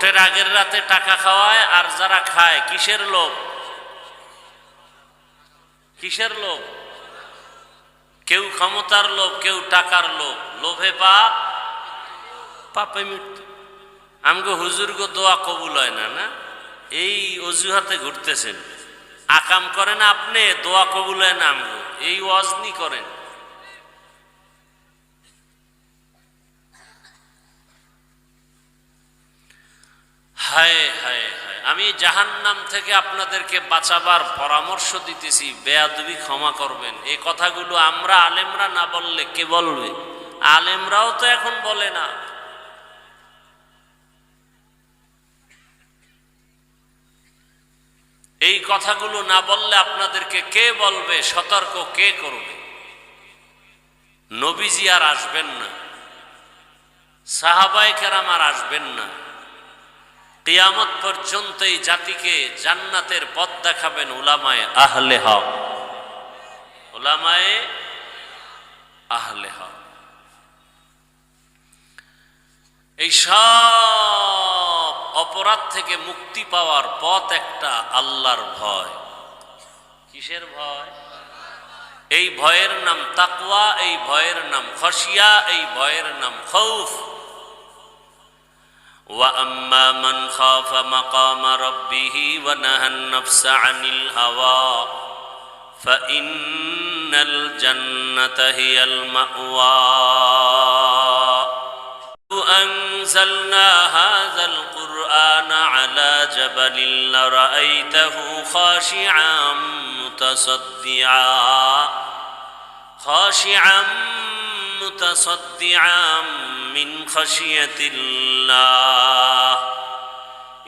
ভোটের আগের রাতে টাকা খাওয়ায়, আর যারা খায় কিসের লোভ? কিসের লোভ? কেউ ক্ষমতার লোভ, কেউ টাকার লোভ। লোভে পাপ, পাপে মৃত্যু। আমগো হুজুরগো দোয়া কবুল হয় না, না এই অজুহাতে ঘুরতেছেন। আকাম করেন আপনি, দোয়া কবুল হয় না আমগো, এই ওয়াজনি করেন। হায় হায় হায়, আমি জাহান্নাম থেকে আপনাদেরকে বাঁচাবার পরামর্শ দিতেছি, বেয়াদবি ক্ষমা করবেন। এই কথাগুলো আমরা আলেমরা না বললে কে বলবে? আলেমরাও তো এখন বলে না। এই কথাগুলো না বললে আপনাদেরকে কে বলবে? সতর্ক কে করবে? নবীজি আর আসবেন না, সাহাবায়ে কেরাম আর আসবেন না। কিয়ামত পর্যন্ত এই জাতিকে জান্নাতের পথ দেখাবেন উলামায়ে আহলে হক। উলামায়ে আহলে হক। এই সব অপরাধ থেকে মুক্তি পাওয়ার পথ একটা, আল্লাহর ভয়। কিসের ভয়? এই ভয়ের নাম তাকওয়া, এই ভয়ের নাম খশিয়া, এই ভয়ের নাম খৌফ। وَأَمَّا مَنْ خَافَ مَقَامَ رَبِّهِ وَنَهَى النَّفْسَ عَنِ الْهَوَى فَإِنَّ الْجَنَّةَ هِيَ الْمَأْوَى أَنزَلْنَا هَذَا الْقُرْآنَ عَلَى جَبَلٍ لَرَأَيْتَهُ خَاشِعًا متصدعا من خشية الله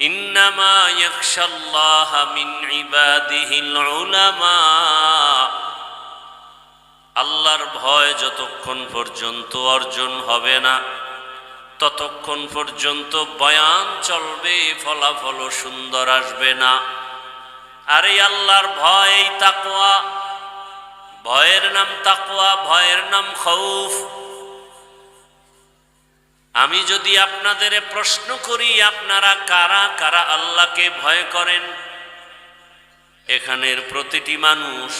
إنما يخشى الله من عباده العلماء। আল্লাহর ভয় যতক্ষণ পর্যন্ত অর্জন হবে না, ততক্ষণ পর্যন্ত বয়ান চলবে, ফলাফল সুন্দর আসবে না। আর এই আল্লাহর ভয়, এই তাকওয়া, ভয়ের নাম তাকওয়া, ভয়ের নাম খৌফ। আমি যদি আপনাদের প্রশ্ন করি, আপনারা কারা কারা আল্লাহকে ভয় করেন? এখানের প্রতিটি মানুষ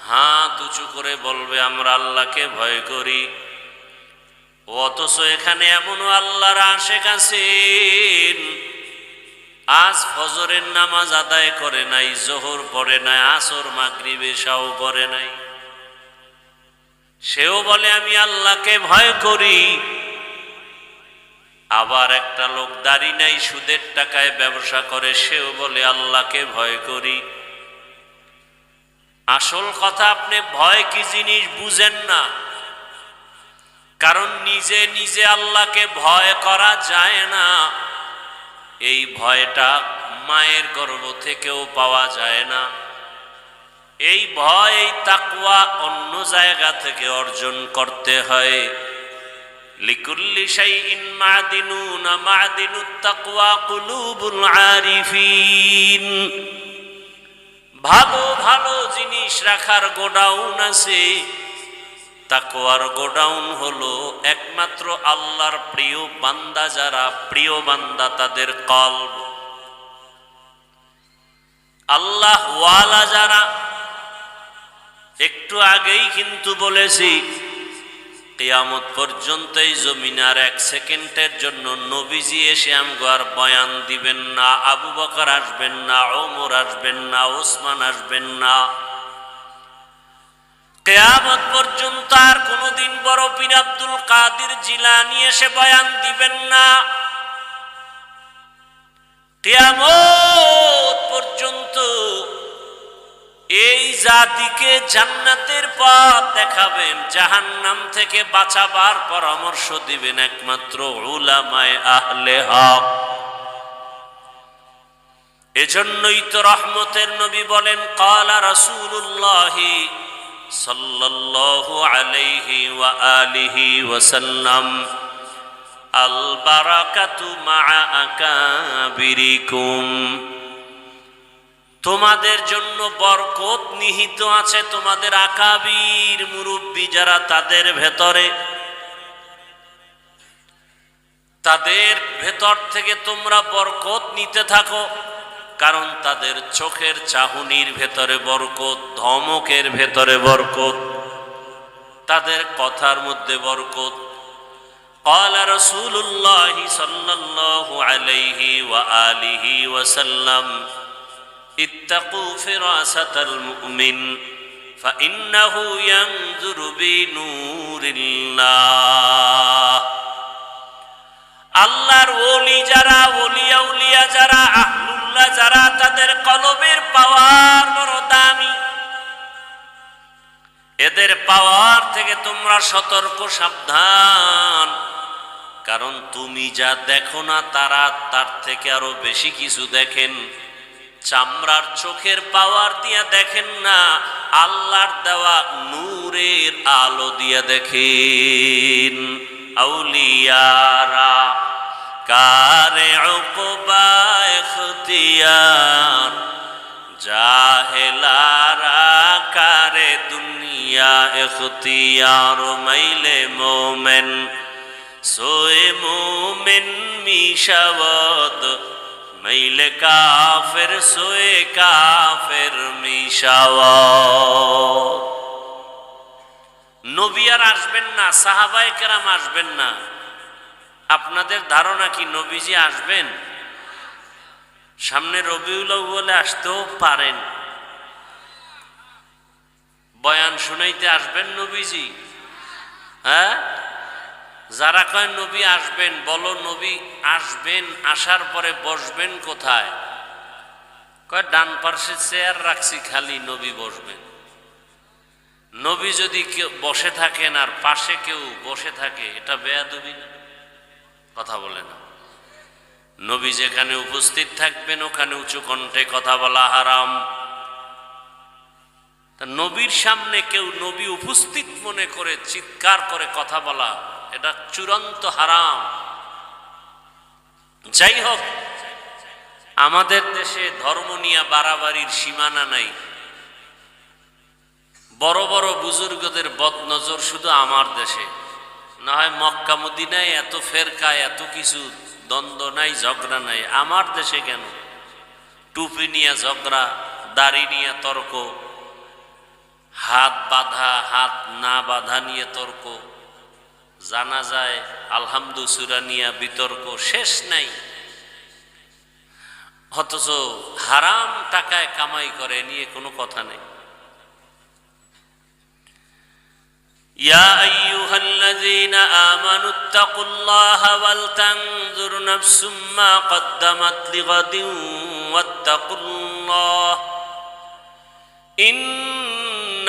হাত উঁচু করে বলবে আমরা আল্লাহকে ভয় করি। অথচ এখানে এমনও আল্লাহর আশিক আছেন, আজ ফজরের নামাজ আদায় করে নাই, জোহর পড়ে নাই, আসর মাগরিব এশাও পড়ে নাই, সেও বলে আমি আল্লাহকে ভয় করি। আবার একটা লোক দাড়ি নাই, সুদের টাকায় ব্যবসা করে, সেও বলে আল্লাহকে ভয় করি। আসল কথা, আপনি ভয় কি জিনিস বুঝেন না। কারণ নিজে নিজে আল্লাহকে ভয় করা যায় না। এই ভয়টা মায়ের গর্ভ থেকেও পাওয়া যায় না। এই ভয়, এই তাকওয়া অন্য জায়গা থেকে অর্জন করতে হয়। লিকুল্লি শাইইন মাদিনুন মাদিনুত তাকওয়া কুলুবুল আরিফিন। ভালো ভালো জিনিস রাখার গোডাউন আছে, তাকওয়ার গোডাউন হলো একমাত্র আল্লাহর প্রিয় বান্দা। যারা প্রিয় বান্দা তাদের কলব, আল্লাহ ওয়ালা যারা। একটু আগেই কিন্তু বলেছি, কিয়ামত পর্যন্ত এই জমিনে আর এক সেকেন্ডের জন্য নবীজি এসে আমগো আর বয়ান দিবেন না, আবু বকর আসবেন না, ওমর আসবেন না, ওসমান আসবেন না। কিয়ামত পর্যন্ত আর কোনদিন বড় পীর আব্দুল কাদের জিলানী এসে বয়ান দিবেন না। কিয়ামত পর্যন্ত এই জাতিকে জান্নাতের পথ দেখাবেন, জাহান্নাম থেকে বাঁচাবার পরামর্শ দিবেন একমাত্র উলামায়ে আহলে হক। এজন্যই তো রহমতের নবী বলেন, ক্বালা রাসূলুল্লাহ সাল্লাল্লাহু আলাইহি ওয়া আলিহি ওয়াসাল্লাম, আল বারাকাতু মা'a আকাবিরিকুম। তোমাদের জন্য বরকত নিহিত আছে তোমাদের আকাবির মুরব্বী যারা, তাদের ভেতরে। তাদের ভেতর থেকে তোমরা বরকত নিতে থাকো, কারণ তাদের চোখের চাহনির ভেতরে বরকত, ধমকের ভেতরে বরকত, তাদের কথার মধ্যে বরকত। قال رسول الله صلى الله عليه وآله وسلم اتقوا فراسة المؤمن فإنه ينظر بنور الله। আল্লাহর ওলি যারা, ওলিয়া উলিয়া যারা, আহলুল্লাহ যারা, তাদের কলবের পাওয়ার বড় দামি। এদের পাওয়ার থেকে তোমরা সতর্ক, সাবধান, কারণ তুমি যা দেখো না তারা তার থেকে আরো বেশি কিছু দেখেন। চামড়ার চোখের পাওয়ার দিয়া দেখেন না, আল্লাহর দেওয়া নূরের আলো দিয়া দেখেন। আউলিয়ারা কারে উকবা ইখতিয়ার, জাহেলারা কারে দুনিয়া ইখতিয়ার। মাইলে মোমেন সোয়ে মোমেন মিশাওয়াত, মাইলে কাফের সোয়ে কাফের মিশাওয়াত। নবী আর আসবেন না, সাহাবায়ে কেরাম আসবেন না। আপনাদের ধারণা কি নবীজি আসবেন? সামনে রবিউল আউয়ালে আসতেও পারেন। বয়ান শুনাইতে আসবেন নবীজি? হ্যাঁ, যারা কয় নবী আসবেন, বলো নবী আসবেন, আসার পরে বসবেন কোথায়? কয় ডান পাশে চেয়ার রাখছি খালি, নবী বসবেন। নবী যদি কেউ বসে থাকেন আর পাশে কেউ বসে থাকে, এটা বেয়াদবি না? কথা বলে না। নবী যেখানে উপস্থিত থাকবেন ওখানে উঁচু কণ্ঠে কথা বলা হারাম। নবীর সামনে কেউ নবী উপস্থিত মনে করে চিৎকার করে কথা বলা, এটা চূড়ান্ত হারাম। যাই হোক, আমাদের দেশে ধর্ম নিয়ে বাড়াবাড়ির সীমানা নাই। বড় বড় বুজুর্গদের বদনজর শুধু আমার দেশে, না হয় মক্কা মদিনায় এত ফেরকা, এত কিছু দ্বন্দ্ব নাই, ঝগড়া নাই। আমার দেশে কেন? টুপি নিয়ে ঝগড়া, দাড়ি নিয়ে তর্ক, হাত বাঁধা হাত না বাঁধা নিয়ে তর্ক, জানা যায় আলহামদু সূরা নিয়ে বিতর্ক, শেষ নাই। অথচ হারাম টাকায় কামাই করে, নিয়ে কোনো কথা নেই। ইয়া আইয়ুহাল্লাযীনা আমানু তাকুল্লাহা ওয়াল তানজুর নাফসুম মা কদ্দামাত লিগাদিন ওয়াত্তাকুল্লাহ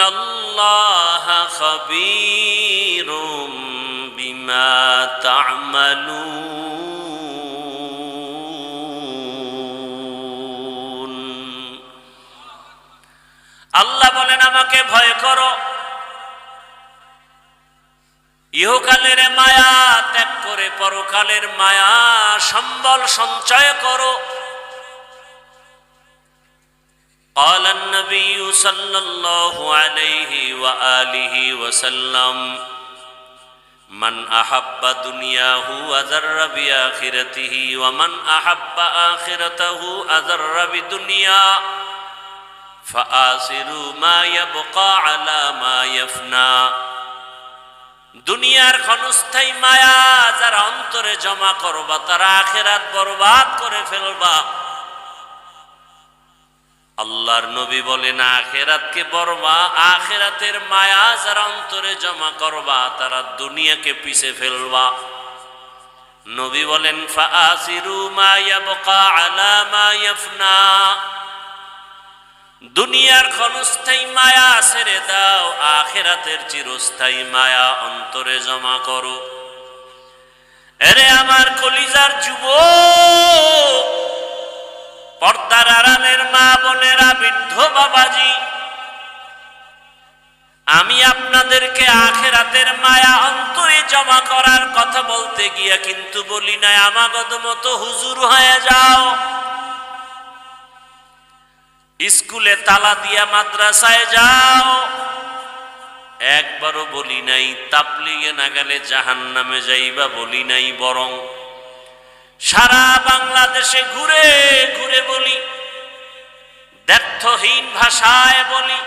ইন্নাল্লাহা খাবীরুম বিমা তা'মালুন। আল্লাহ বলেন, আমাকে ভয় করো, ইহকালের মায়া ত্যাগ করে পরকালের মায়া সম্বল সঞ্চয় করো। قال النبي صلى الله عليه وآله وسلم من أحب دنياه أذر بآخرته ومن أحب آخرته أذر بدنيا فآثروا ما يبقى على ما يفنى। দুনিয়ার ক্ষণস্থায়ী মায়া যারা অন্তরে জমা করবা তারা আখিরাত বরবাদ করে ফেলবা। আল্লাহর নবী বলেন, আখিরাতকে বরবা, আখিরাতের মায়া যারা অন্তরে জমা করবা তারা দুনিয়াকে পিছে ফেলবা। নবী বলেন, ফাআসিরু মা ইয়াবকা আলা মা ইয়াফনা। দুনিয়ার ক্ষণস্থায়ী মায়া ছেড়ে দাও, আখিরাতের চিরস্থায়ী মায়া অন্তরে জমা করো। এরে আমার কলিজার যুবক, পর্দার আড়ালের মা বোনেরা, বৃদ্ধ বাবাজি, আমি আপনাদেরকে আখিরাতের মায়া অন্তরে জমা করার কথা বলতে গিয়া কিন্তু বলি নাই আমাগত মতো হুজুর হয়ে যাও, স্কুলে তালা দিয়া মাদ্রাসায় যাও। একবারও বলি নাই তাবলীগে না গেলে জাহান্নামে যাইবা, বলি নাই। বরং সারা বাংলাদেশে ঘুরে ঘুরে বলি, দ্ব্যর্থহীন ভাষায় বলি,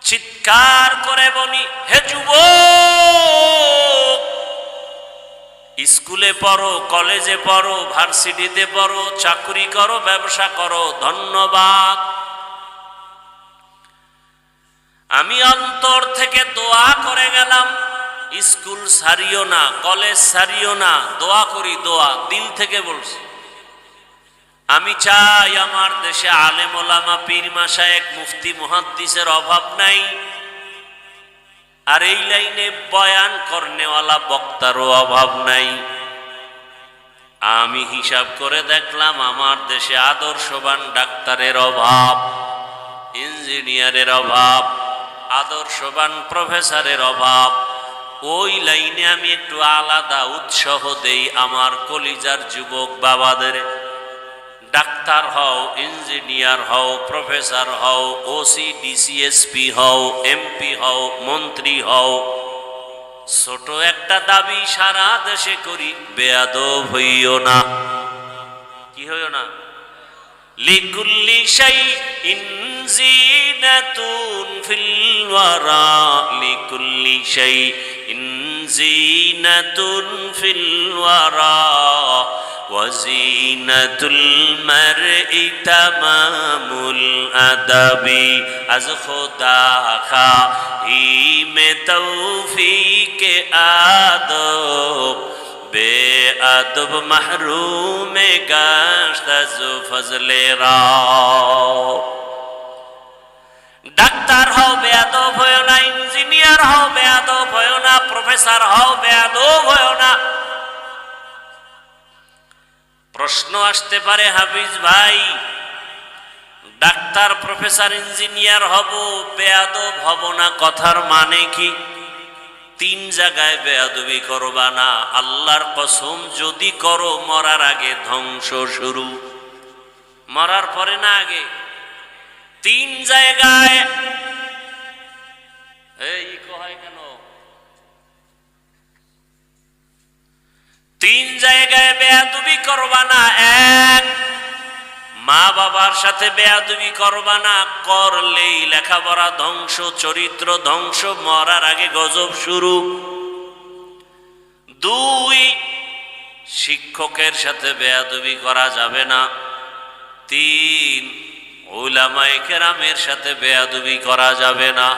চিৎকার করে বলি, হে যুবক, স্কুলে পড়ো, কলেজে পড়ো, ভার্সিটিতে পড়ো, চাকরি করো, ব্যবসা করো, ধন্যবাদ। আমি অন্তর থেকে দোয়া করে গেলাম, স্কুল ছাড়িও না, কলেজ ছাড়িও না, দোয়া করি, দোয়া দিল থেকে বলছি। আমি চাই আমার দেশে আলেম ওলামা, পীর মাশায়েখ, মুফতি মুহাদ্দিসের অভাব নাই, আর এই লাইনে বয়ান করনেওয়ালা বক্তারও অভাব নাই। আমি হিসাব করে দেখলাম আমার দেশে আদর্শবান ডাক্তারের অভাব, ইঞ্জিনিয়ারের অভাব, আদর্শবান প্রফেসরের অভাব। ওই লাইনে আমি একটু আলাদা উৎসাহ দেই আমার কলিজার যুবক বাবাদের, ডাক্তার হও, ইঞ্জিনিয়ার হও, প্রফেসর হও, ওসি ডিসিএসপি হও, এমপি হও, মন্ত্রী হও, ছোট একটা দাবি সারা দেশে করি, বেয়াদব হইও না। কি হইও না? লিকুল্লি শাইইন জিনাতুন ফিল ওয়ারা, লিকুল্লি শাইইন জিনাতুন ফিল ওয়ারা, ওয়াজিনাতুল মারই তামামুল আদাবি। আজ খোদা খাহি মে তৌফিকে আদব, বেআদব মাহরুম গাশত আজ ফজলে রাব। ডাক্তার হও, বেয়াদব হও না, ইঞ্জিনিয়ার হও, বেয়াদব হও না, প্রফেসর হও, বেয়াদব হও না। প্রশ্ন আসতে পারে, হাফিজ ভাই, ডাক্তার প্রফেসর ইঞ্জিনিয়ার হব, বেয়াদব হব না, কথার মানে কি? তিন জায়গায় বেয়াদবি করবা না, আল্লাহর কসম যদি করো মরার আগে ধ্বংস শুরু। মরার পরে না, আগে। তিন জায়গায়। এই কয় কেন? তিন জায়গায় বেয়াদবি করবা না। এক, মা বাবার সাথে বেয়াদবি করবা না, করলেই লেখাপড়া ধ্বংস, চরিত্র ধ্বংস, মরার আগে গজব শুরু। দুই, শিক্ষকের সাথে বেয়াদবি করা যাবে না। তিন, উলামায়ে কেরামের সাথে বেয়াদবি করা যাবে না।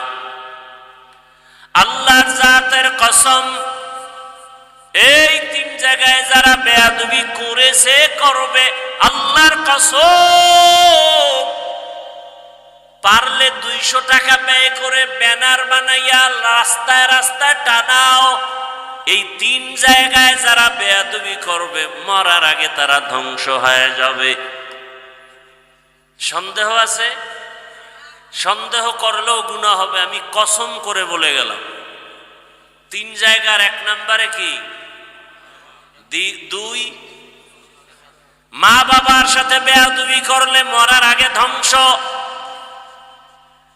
আল্লাহর জাতের কসম, এই তিন জায়গায় যারা বেয়াদবি করেছে, করবে, আল্লাহর কসম, পারলে 200 টাকা ব্যয় করে ব্যানার বানাইয়া রাস্তায় রাস্তায় টানাও। এই তিন জায়গায় যারা বেয়াদবি করবে, মরার আগে তারা ধ্বংস হয়ে যাবে। সন্দেহ আছে? সন্দেহ করলেও গুনাহ হবে, আমি কসম করে বলে গেলাম। তিন জায়গার এক নম্বরে কি? দুই, মা বাবার সাথে বেয়াদবি করলে মরার আগে ধ্বংস।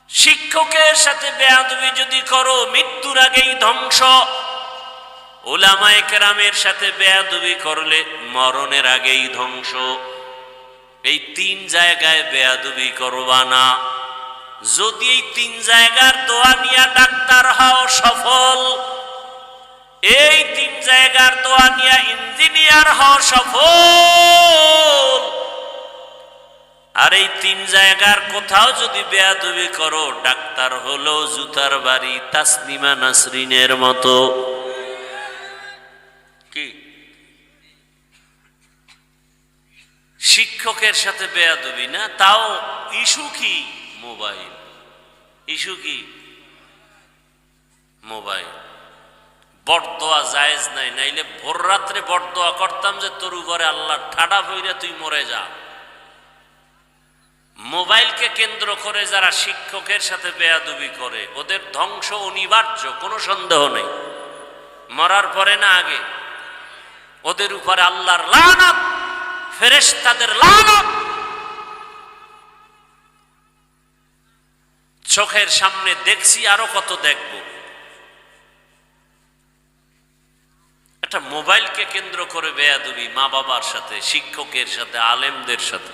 শিক্ষকের সাথে বেয়াদবি যদি করো, মৃত্যুর আগেই ধ্বংস। উলামায়ে কেরামের সাথে বেয়াদবি করলে মরণের আগেই ধ্বংস। এই তিন জায়গায় বেয়াদবি করবা না। যদি এই তিন জায়গার দোয়া নিয়ে ডাক্তার হও, সফল। এই তিন জায়গার দোয়া নিয়ে ইঞ্জিনিয়ার হও, সফল। আর এই তিন জায়গার কোথাও যদি বেয়াদবি করো, ডাক্তার হলো জুতার বাড়ি, তাসলিমা নাসরিনের মতো। কি? শিক্ষকের সাথে বেয়াদবি না, তাও ইস্যু কি? মোবাইল। ইস্যু কি? মোবাইল। বড়দোয়া জায়েজ নাই, নাইলে ভোর রাত্রে বড়দোয়া করতাম যে তোর উপরে আল্লাহ ঠাডা বইরা তুই মরে যা। মোবাইলকে কেন্দ্র করে যারা শিক্ষকের সাথে বেয়াদবি করে, ওদের ধ্বংস অনিবার্য, কোনো সন্দেহ নেই। মরার পরে না, আগে। ওদের উপরে আল্লাহর লানত, ফেরেশতাদের লানত। চোখের সামনে দেখছি, আরো কত দেখব। একটা মোবাইলকে কেন্দ্র করে বেয়াদবি মা বাবার সাথে, শিক্ষকের সাথে, আলেমদের সাথে।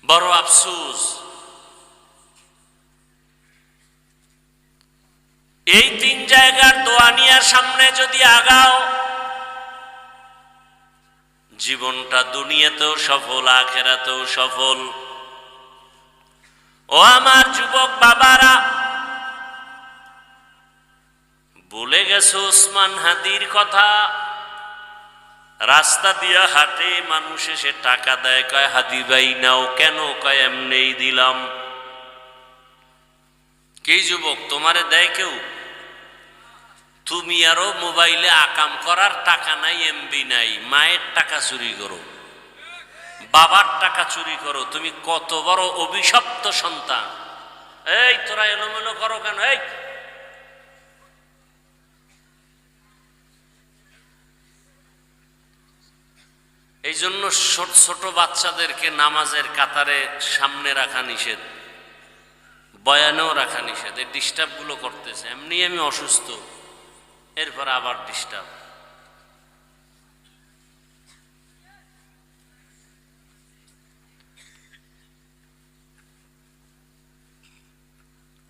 বড় আফসোস, এই তিন জায়গার দোয়ানিয়ার সামনে যদি আগাও, জীবনটা দুনিয়াতেও সফল, আখেরাতেও সফল। ও আমার যুবক বাবারা, ভুলে গেছো ওসমান হাদির কথা? রাস্তা দিয়া হাঁটে, মানুষ এসে টাকা দেয়, কয় হাদি ভাই নাও। কেন? কয় এমনিই দিলাম। কি যুবক, তোমারে দেয় কেউ? তুমি আরো মোবাইলে আকাম করার টাকা নাই, এমবি নাই, মায়ের টাকা চুরি করো, বাবার টাকা চুরি করো। তুমি কত বড় অভিশপ্ত সন্তান! এই তোরা এলোমেলো করো কেন? এই জন্য ছোট বাচ্চাদেরকে নামাজের কাতারে সামনে রাখা নিষেধ, বয়ানেও রাখা নিষেধ। এই ডিস্টার্ব গুলো করতেছে। এমনি আমি অসুস্থ, এরপর আবার ডিস্টার্ব।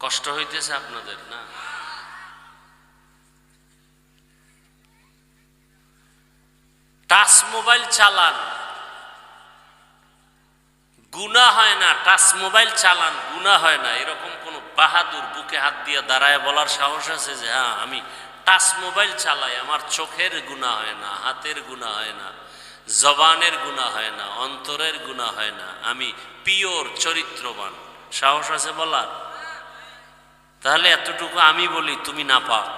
কষ্ট হইতেছে আপনাদের না? টাচ মোবাইল চালান, গুনাহ হয় না। টাচ মোবাইল চালান, গুনাহ হয় না। এরকম কোন বাহাদুর বুকে হাত দিয়ে দাঁড়ায় বলার সাহস আছে যে হ্যাঁ আমি টাচ মোবাইল চালাই, আমার চোখের গুনাহ হয় না, হাতের গুনাহ হয় না, জবানের গুনাহ হয় না, অন্তরের গুনাহ হয় না, আমি পিওর চরিত্রবান? সাহস আছে বলার? তাহলে এতটুকু আমি বলি, তুমি নাপাক।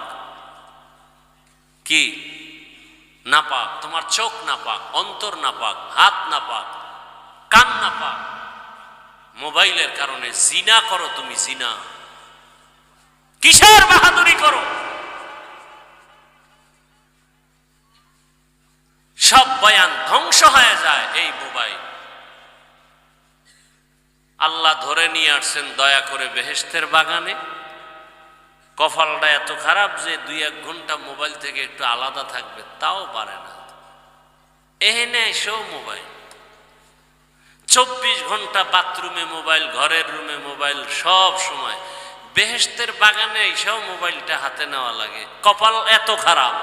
কি নাপাক? তোমার চোখ নাপাক, অন্তর নাপাক, হাত নাপাক, কান নাপাক। মোবাইলের কারণে জিনা করো তুমি, জিনা। কিসের বাহাদুরি করো? সব বয়ান ধ্বংস হয়ে যায় এই মোবাইল। আল্লাহ ধরে নিয়ে আসছেন দয়া করে বেহেশতের বাগানে। কপালটা এত খারাপ যে 2-1 ঘন্টা মোবাইল থেকে একটু আলাদা থাকবে, তাও পারে না। এখানে এসেও মোবাইল, 24 ঘন্টা বাথরুমে মোবাইল, ঘরের রুমে মোবাইল, সব সময়। বেহেশতের বাগানে এসেও মোবাইলটা হাতে নেওয়া লাগে। কপাল এত খারাপ।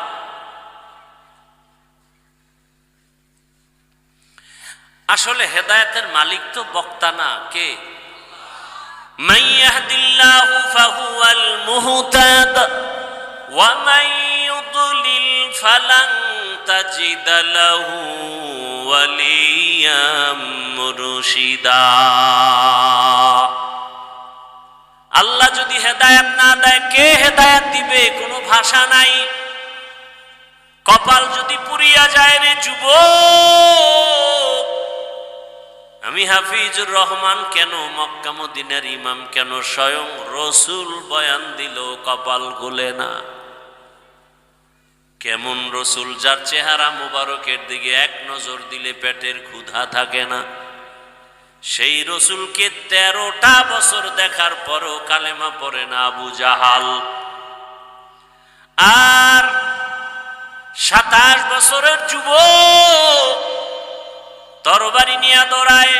আসলে হেদায়েতের মালিক তো বক্তা না, কে? মান ইয়াহদিল্লাহু ফাহুয়াল মুহতাদ ওয়া মান ইউদ্লিল ফালান তাজিদ লাহু ওয়ালিয়াম মুরশিদা। আল্লাহ যদি হেদায়েত না দেয়, কে হেদায়েত দিবে? কোনো ভাষা নাই। কপাল যদি পুড়িয়া যায় রে যুবক, আমি হাফিজুর রহমান কেন, মক্কা মদিনার ইমাম কেন, স্বয়ং রসুল বয়ান দিল কপাল গলে না। কেমন রসুল? যার চেহারা মুবারকের দিকে এক নজর দিলে পেটের ক্ষুধা থাকে না। সেই রসুলকে 13টা বছর দেখার পরও কালেমা পড়ে না আবু জাহাল। আর 27 বছরের যুবক তরবারি নিয়ে দৌড়ায়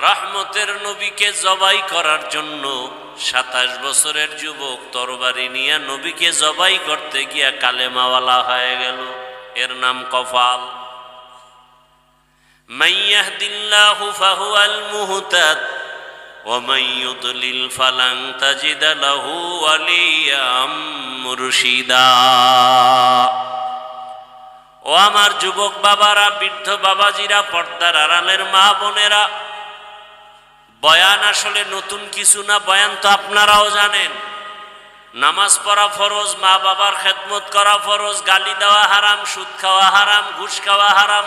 রহমতের নবীকে জবাই করার জন্য। 27 বছরের যুবক তরবারি নিয়ে নবীকে জবাই করতে গিয়া কালেমাওয়ালা হয়ে গেল। এর নাম কপাল। মান ইয়াহদিল্লাহু ফাহুয়াল মুহতাদ ওয়া মান ইউদ্লিল ফালান তাজিদ লাহু ওয়ালিয়াম মুরশিদা। ও আমার যুবক বাবারা, বৃদ্ধ বাবাজিরা, পর্দার আড়ালের মা বোনেরা, বয়ান আসলে নতুন কিছু না। বয়ান তো আপনারাও জানেন। নামাজ পড়া ফরজ, মা বাবার খেদমত করা ফরজ, গালি দেওয়া হারাম, সুদ খাওয়া হারাম, ঘুষ খাওয়া হারাম,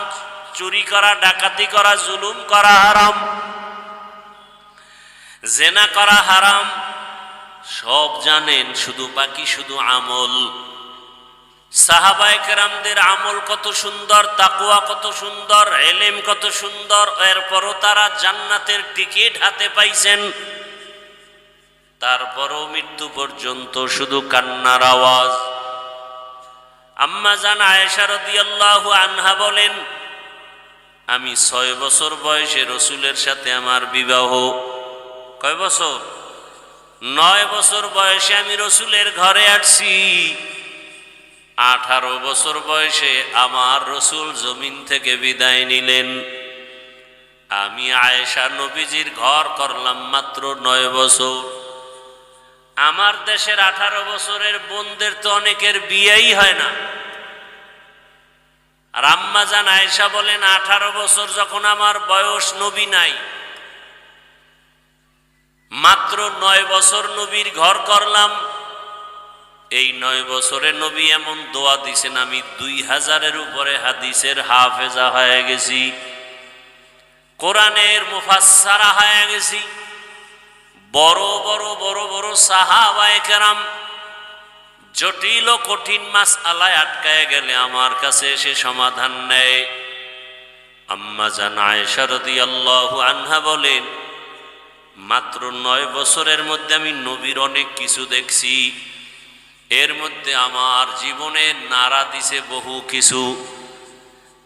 চুরি করা, ডাকাতি করা, জুলুম করা হারাম, জেনা করা হারাম, সব জানেন। শুধু বাকি শুধু আমল। সাহাবায়ে কেরামদের আমল কত সুন্দর, তাকওয়া কত সুন্দর, ইলম কত সুন্দর, এরপরও তারা জান্নাতের টিকিট হাতে পাইছেন। তারপরও মৃত্যু পর্যন্ত শুধু কান্নার আওয়াজ। আম্মা জান আয়েশা রাদিয়াল্লাহু আনহা বলেন, আমি 6 বছর বয়সে রসুলের সাথে আমার বিবাহ। কয় বছর? 9 বছর বয়সে আমি রসুলের ঘরে আসছি। 18 বছর বয়সে আমার রসুল জমিন থেকে বিদায় নিলেন। আমি আয়েশা নবীজির ঘর করলাম মাত্র 9 বছর। আমার দেশের 18 বছরের বোনদের তো অনেকের বিয়েই হয় না। আর আম্মা জান আয়েশা বলেন, 18 বছর যখন আমার বয়স, নবী নাই, মাত্র 9 বছর নবীর ঘর করলাম। এই 9 বছরে নবী এমন দোয়া দিছেন, আমি 2000-এর উপরে হাদিসের হাফেজা হয়ে গেছি, কোরআনের মুফাসসারা হয়ে গেছি। বড় বড় বড় বড় সাহাবায়ে কেরাম জটিল ও কঠিন মাসআলায় আটকায় গেলে আমার কাছে এসে সমাধান নেয়। আম্মা জান আয়েশা রাদিয়াল্লাহু আনহা বলেন, মাত্র 9 বছরের মধ্যে আমি নবীর অনেক কিছু দেখছি। এর মধ্যে আমার জীবনে নাড়া দিছে বহু কিছু।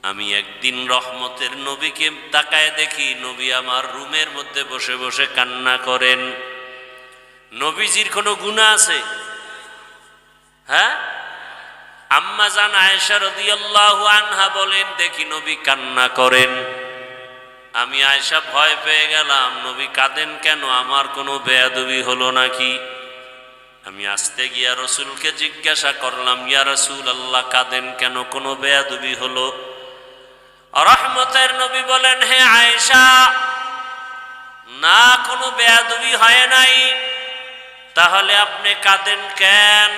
আমি একদিন রহমতের নবীকে তাকায় দেখি, নবী আমার রুমের মধ্যে বসে বসে কান্না করেন। নবীজির কোনো গুনাহ আছে? হ্যাঁ? আম্মা জান আয়েশা রাদিয়াল্লাহু আনহা বলেন, দেখি নবী কান্না করেন। আমি আয়েশা ভয় পেয়ে গেলাম, নবী কাঁদেন কেন? আমার কোনো বেয়াদবি হলো নাকি? আমি আস্তে গিয়া রসুলকে জিজ্ঞাসা করলাম, ইয়া রাসূলুল্লাহ, কাঁদেন কেন? কোনো বেয়াদবি হলো? রহমতের নবী বলেন, হে আয়েশা, না, কোনো বেয়াদবি হয় নাই। তাহলে আপনি কাঁদেন কেন?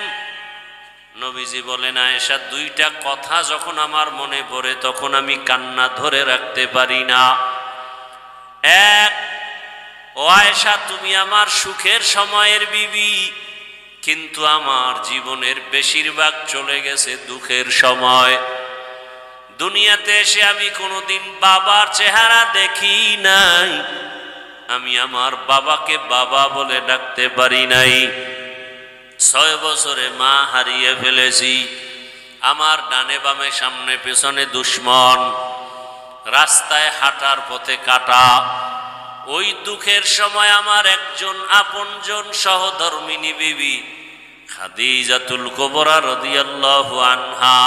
নবীজি বলেন, আয়েশা, 2টা কথা যখন আমার মনে পড়ে তখন আমি কান্না ধরে রাখতে পারি না। এক, ও আয়েশা, তুমি আমার সুখের সময়ের বিবি, কিন্তু আমার জীবনের বেশিরভাগ চলে গেছে দুঃখের সময়। দুনিয়াতে এসে আমি কোনোদিন বাবার চেহারা দেখি নাই, আমি আমার বাবাকে বাবা বলে ডাকতে পারি নাই। 6 বছরে মা হারিয়ে ফেলেছি। আমার ডানে বামে সামনে পেছনে দুশ্মন, রাস্তায় হাঁটার পথে কাটা। ওই দুঃখের সময় আমার একজন আপনজন সহধর্মিনী বিবি খাদিজাতুল কুবরা রাদিয়াল্লাহু আনহা,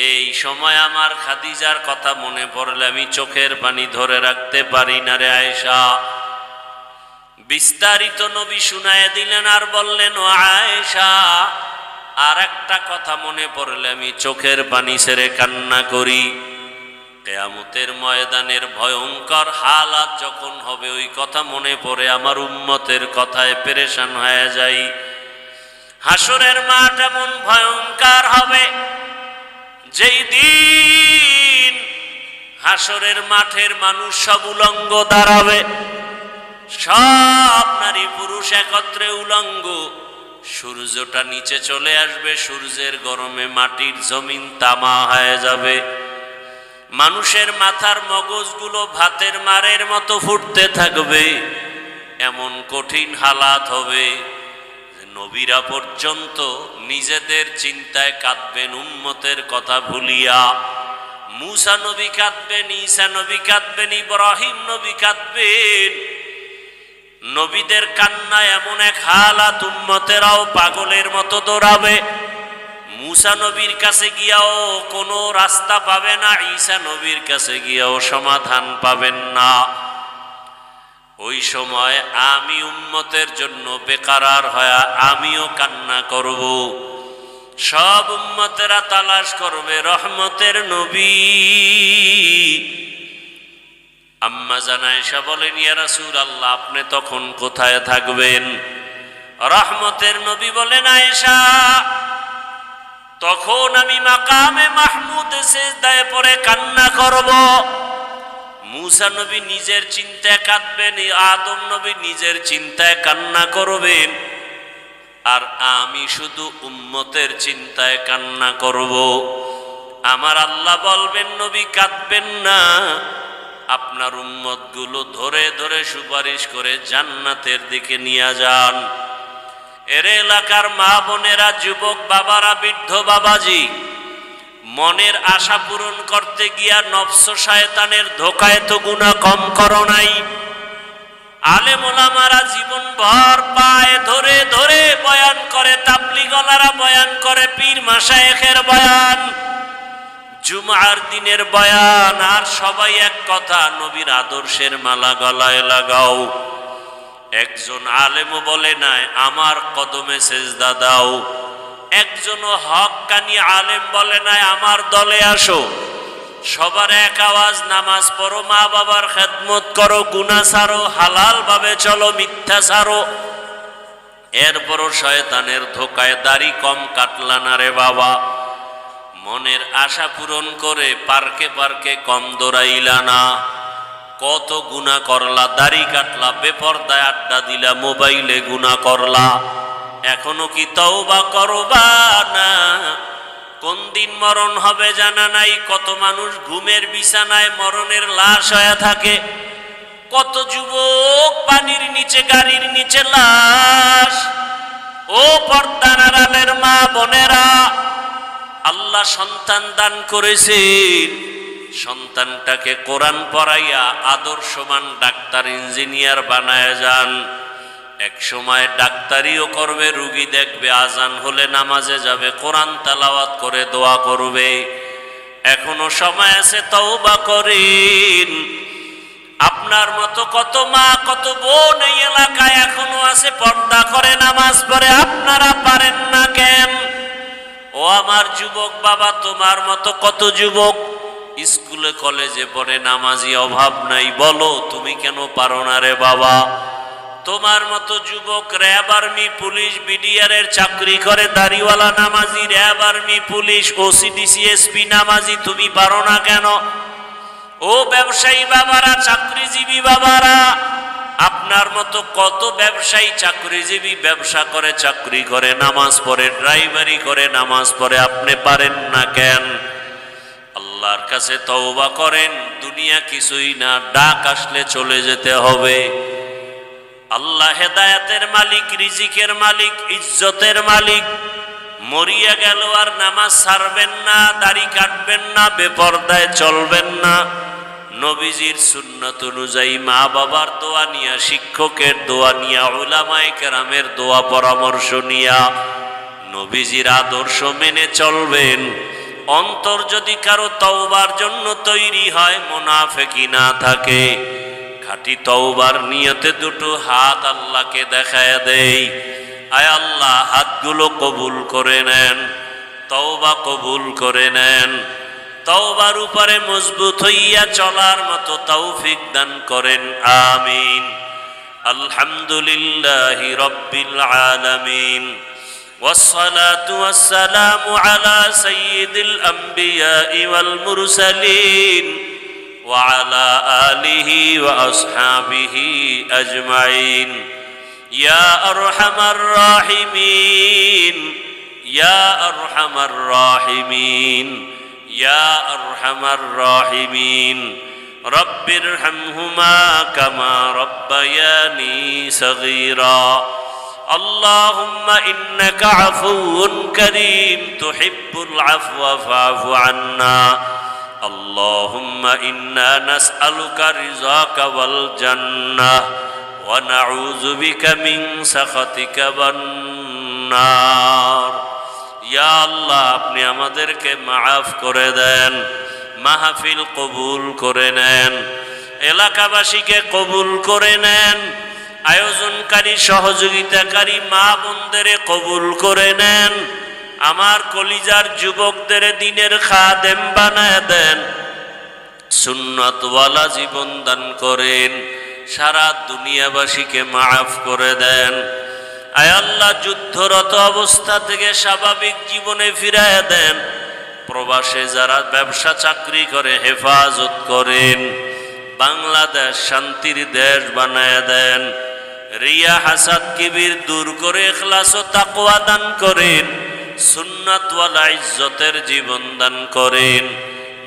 এই সময় আমার খাদিজার কথা মনে পড়লে আমি চোখের পানি ধরে রাখতে পারি না রে আয়েশা। বিস্তারিত নবী শুনায় দিলেন আর বললেন, ও আয়েশা, আর একটা কথা মনে পড়লে আমি চোখের পানি ছেড়ে কান্না করি। কিয়ামতের ময়দানের ভয়ঙ্কর হালাত যখন হবে, ওই কথা মনে পড়ে আমার উম্মতের কথায় পেরেশান হয়ে যাই। হাসরের মাঠ এমন ভয়ঙ্কর হবে, যেই দিন হাসরের মাঠের মানুষ সব উলঙ্গ দাঁড়াবে, সব নারী পুরুষ একত্রে উলঙ্গ। সূর্যটা নিচে চলে আসবে, সূর্যের গরমে মাটির জমিন তামা হয়ে যাবে। মানুষের মাথার মগজগুলো ভাতের মারের মতো ফুটতে থাকবে। এমন কঠিন হালাত হবে, নবীরা পর্যন্ত নিজেদের চিন্তায় কাঁদবেন, উম্মতের কথা ভুলিয়া। মূসা নবী কাঁদবেন, ঈসা নবী কাঁদবেন, ইব্রাহিম নবী কাঁদবেন। নবীদের কান্না এমন এক হালাত, উম্মতেরাও পাগলের মতো দৌড়াবে। মূসা নবীর কাছে গিয়াও কোনো রাস্তা পাবে না, ঈসা নবীর কাছে গিয়াও সমাধান পাবেন না। ওই সময় আমি উম্মতের জন্য বেকারার হয়ে আমিও কান্না করব। সব উম্মতেরা তালাশ করবে রহমতের নবী। আম্মা জান আয়েশা বলেন, ইয়া রাসূলুল্লাহ, আপনি তখন কোথায় থাকবেন? রহমতের নবী বলেন, আয়েশা, তখন আমি মাকামে মাহমুদ সিজদায় পড়ে কান্না করব। মূসা নবী নিজের চিন্তায় কাঁদবেন, আদম নবী নিজের চিন্তায় কান্না করবেন, আর আমি শুধু উম্মতের চিন্তায় কান্না করব। আমার আল্লাহ বলবেন, নবী কাঁদবেন না, আপনার উম্মতগুলো ধরে ধরে সুপারিশ করে জান্নাতের দিকে নিয়ে যান। এর এলাকার মা বোনেরা, যুবক বাবারা, বৃদ্ধ বাবাজি, মনের আশা পূরণ করতে গিয়া নফস শয়তানের ধোকায় তো গুনাহ কম করো নাই। আলেম ওলামারা জীবন ভর পায়ে ধরে ধরে বয়ান করে, তাবলীগওয়ালারা বয়ান করে, পীর মাশায়েখের বয়ান, জুমার দিনের বয়ান, আর সবাই এক কথা, নবীর আদর্শের মালা গলায় লাগাও। একজন আলেমও বলে নাই আমার কদমে সেজদা দাও। একজনও হক্কানি আলেম বলে নাই আমার দলে আসো। সবার এক আওয়াজ, নামাজ পড়ো, মা বাবার খেদমত করো, গুনাহ ছাড়ো, হালাল ভাবে চলো, মিথ্যা ছাড়ো। এরপরও শয়তানের ধোকায় দাড়ি কম কাটলা না রে বাবা, মনের আশা পূরণ করে পার্কে পার্কে কম দৌড়াইলা না। কত গুনাহ করলা, দাড়ি কাটলা, বেপরদায় আড্ডা দিলা, মোবাইলে গুনাহ করলা, এখনো কি তওবা করবা না? কোন দিন মরণ হবে জানা নাই। কত মানুষ ঘুমের বিছানায় মরণের লাশ হয়ে থাকে, কত যুবক পানির নিচে, গাড়ির নিচে লাশ। ও পর্দার আড়ালের মা বোনেরা, আল্লাহ সন্তান দান করেছেন, সন্তানটাকে কোরআন পড়াইয়া আদর্শবান ডাক্তার ইঞ্জিনিয়ার বানায় যান। এক সময় ডাক্তারিও করবে, রুগী দেখবে, আজান হলে নামাজে যাবে, কোরআন তেলাওয়াত করে দোয়া করবে। এখনো সময় আছে, তওবা করেন। আপনার মতো কত মা, কত বোন এই এলাকায় এখনো আছে, পর্দা করে নামাজ পড়ে, আপনারা পারেন না কেন? ও আমার যুবক বাবা, তোমার মতো কত যুবক স্কুলে কলেজে পড়ে, নামাজি অভাব নাই, বলো তুমি কেন পারো না রে বাবা? তোমার মতো যুবক র্যাব, আর্মি, পুলিশ, বিডিআর এর চাকরি করে, দাড়িওয়ালা নামাজি, RAB, army, police, OC DC, SP নামাজি, তুমি পারো না কেন? ও ব্যবসায়ী বাবারা, চাকরিজীবী বাবারা, আপনার মতো কত ব্যবসায়ী, চাকরিজীবী, ব্যবসা করে, চাকরি করে, নামাজ পড়ে, ড্রাইভারি করে, নামাজ পড়ে, আপনি পারেন না কেন? আল্লাহর কাছে তওবা করেন। দুনিয়া কিছুই না, ডাক আসলে চলে যেতে হবে। আল্লাহ হেদায়েতের মালিক, রিজিকের মালিক, ইজ্জতের মালিক। মরিয়া গেল আর নামাজ ছাড়বেন না, দাড়ি কাটবেন না, বেপরদায় চলবেন না। নবীজির সুন্নত অনুযায়ী মা বাবার দোয়া নিয়া, শিক্ষকের দোয়া নিয়া, উলামায়ে কেরামের দোয়া পরামর্শ নিয়া নবীজির আদর্শ মেনে চলবেন। অন্তর যদি কারো তওবার জন্য তৈরি হয়, মুনাফিকি না থাকে, খাঁটি তওবার নিয়তে দুটো হাত আল্লাহকে দেখায় দেই। আয় আল্লাহ, হাতগুলো কবুল করে নেন, তওবা কবুল করে নেন। তওবার উপরে মজবুত হইয়া চলার মতো তৌফিক দান করেন, আমিন। আলহামদুলিল্লাহি রাব্বিল আলামিন, والصلاة والسلام على سيد الأنبياء والمرسلين وعلى آله وأصحابه أجمعين يا أرحم الراحمين يا أرحم الراحمين يا أرحم الراحمين رب ارحمهما كما ربياني صغيرا اللهم إنك عفو كريم تحب العفو فاعف عنا اللهم إنا نسألك رضاك والجنة ونعوذ بك من سخطك والنار يا الله আপনি আমাদেরকে maaf করে দেন মাহফিল কবুল করে নেন এলাকাবাসীকে কবুল করে নেন আয়োজনকারী সহযোগিতাকারী মা বোনদের কবুল করে নেন আমার কলিজার যুবকদের দ্বীনের খাদেম বানায় দেন সুন্নাতওয়ালা জীবন দান করেন সারা দুনিয়াবাসীকে maaf করে দেন আয় আল্লাহ যুদ্ধরত অবস্থা থেকে স্বাভাবিক জীবনে ফিরায় দেন প্রবাসে যারা ব্যবসা চাকরি করে হেফাজত করেন বাংলাদেশ শান্তির দেশ বানায় দেন রিয়া হাসাদ কিবির দূর করে ইখলাস ও তাকওয়া দান করেন সুন্নাত ওয়ালা ইজ্জতের জীবন দান করেন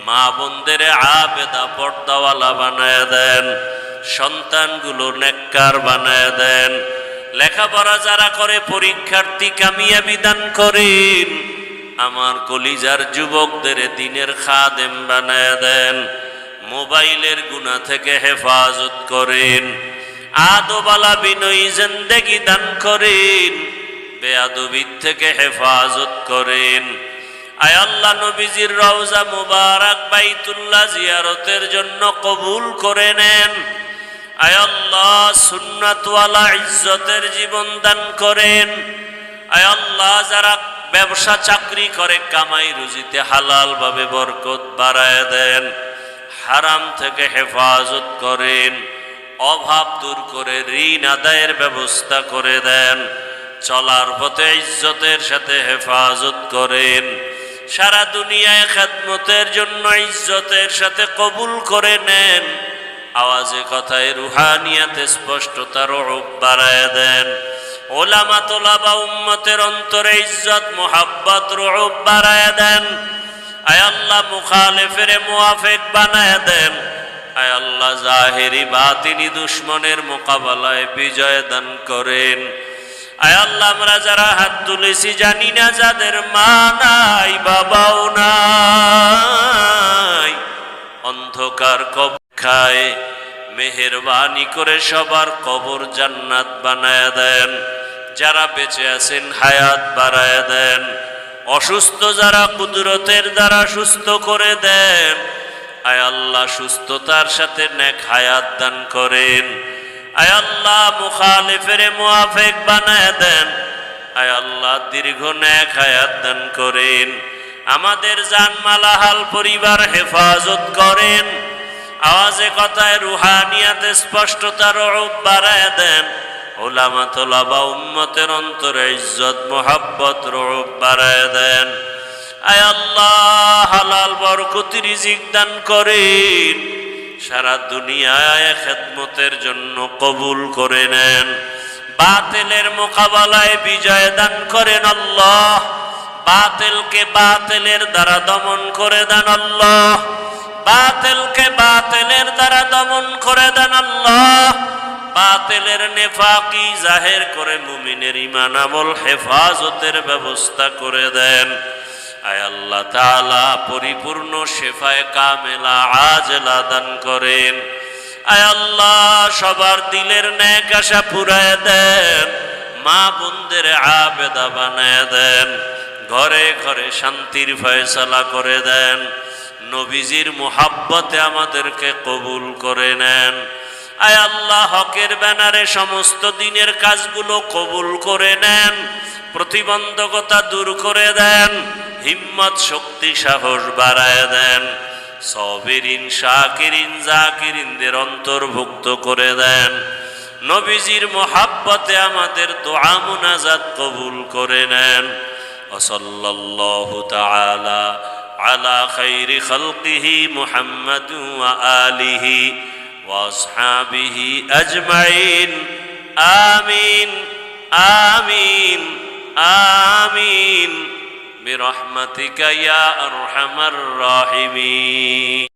মা বোনদের আবেদা পর্দাওয়ালা বানায় দেন, সন্তানগুলো নেককার বানায় দেন, লেখাপড়া যারা করে পরীক্ষার্থী কামিয়াবি দান করেন, আমার কলিজার যুবকদের দ্বীনের খাদেম বানায় দেন, মোবাইলের গুনাহ থেকে হেফাজত করেন, আদবালা বিনয়ী জিন্দেগি দান করেন, বেয়াদবির থেকে হেফাজত করেন। আয় আল্লাহ নবীজির রওজা মুবারক বাইতুল্লাহ জিয়ারতের জন্য কবুল করে নেন। আয় আল্লাহ সুন্নাতওয়ালা ইজ্জতের জীবন দান করেন। আয় আল্লাহ যারা ব্যবসা চাকরি করে কামাই রুজিতে হালাল ভাবে বরকত বাড়ায় দেন, হারাম থেকে হেফাজত করেন, অভাব দূর করে ঋণ আদায়ের ব্যবস্থা করে দেন, চলার পথে ইজ্জতের সাথে হেফাজত করেন, সারা দুনিয়ায় খেদমতের জন্য ইজ্জতের সাথে কবুল করে নেন। আওয়াজে কথায় রুহানিয়াতে স্পষ্টতা রূপ বাড়ায় দেন। ওলামা তোলাবা উম্মতের অন্তরে ইজ্জত মোহাব্বত রূপ বাড়ায় দেন। আয় আল্লাহ মুখালেফের মুআফিক বানায় দেন। আয় আল্লাহ জাহেরি বাতিনি দুশ্মনের মোকাবেলায় বিজয় দান করেন। আয় আল্লাহ আমরা যারা হাত তুলেছি জানি না যাদের মা নাই বাবাও নাই, অন্ধকার কবর খায়, মেহেরবানি করে সবার কবর জান্নাত বানায় দেন। যারা বেঁচে আছেন হায়াত বাড়ায় দেন। অসুস্থ যারা কুদরতের দ্বারা সুস্থ করে দেন। আয় আল্লাহ সুস্থতার সাথে নেক হায়াত দান করেন। আয় আল্লাহ মুখালিফের মুআফিক বানায় দেন। আয় আল্লাহ দীর্ঘ নেক হায়াত দান করেন। আমাদের জানমাল হাল পরিবার হেফাজত করেন। আওয়াজে কথায় রুহানিয়াতে স্পষ্টতার রূপ বাড়ায় দেন। উলামা তোলাবা উম্মতের অন্তরে ইজ্জত মোহাব্বত রূপ বাড়ায় দেন। আয় আল্লাহ হালাল বরকতি রিজিক দান করেন। সারা দুনিয়ায় খেদমতের জন্য কবুল করে নেন। বাতিলের মোকাবেলায় বিজয় দান করেন আল্লাহ। বাতিলকে বাতিলের দ্বারা দমন করে দেন আল্লাহ। বাতিলকে বাতিলের দ্বারা দমন করে দেন আল্লাহ। বাতিলের নেফাকি জাহের করে মুমিনের ঈমান আমল হেফাজতের ব্যবস্থা করে দেন। আয় আল্লাহ তাআলা পরিপূর্ণ শেফায়ে কামেলা আজলা দান করেন। আয় আল্লাহ সবার দিলের নেক আশা পুরায় দেন। মা বোনদের আবেদা বানায় দেন। ঘরে ঘরে শান্তির ফয়সালা করে দেন। নবীজির মুহাব্বতে আমাদেরকে কবুল করে নেন। আয় আল্লাহ হকের ব্যানারে সমস্ত দিনের কাজগুলো কবুল করে নেন। প্রতিবন্ধকতা দূর করে দেন। হিম্মত শক্তি সাহস বাড়ায় দেন। সাবিরিন শাকিরিন জাকিরিনদের অন্তর্ভুক্ত করে দেন। নবীজির মুহাব্বতে আমাদের দোয়া মুনাজাত কবুল করে নেন। ওয়াসাল্লাল্লাহু তাআলা আলা খাইরি খালকিহি মুহাম্মাদ ওয়া আলিহি ওয়া আসহাবিহি আজমাইন। আমিন আমিন আমিন বিরহমাতিকা ইয়া আরহামার রাহিমিন।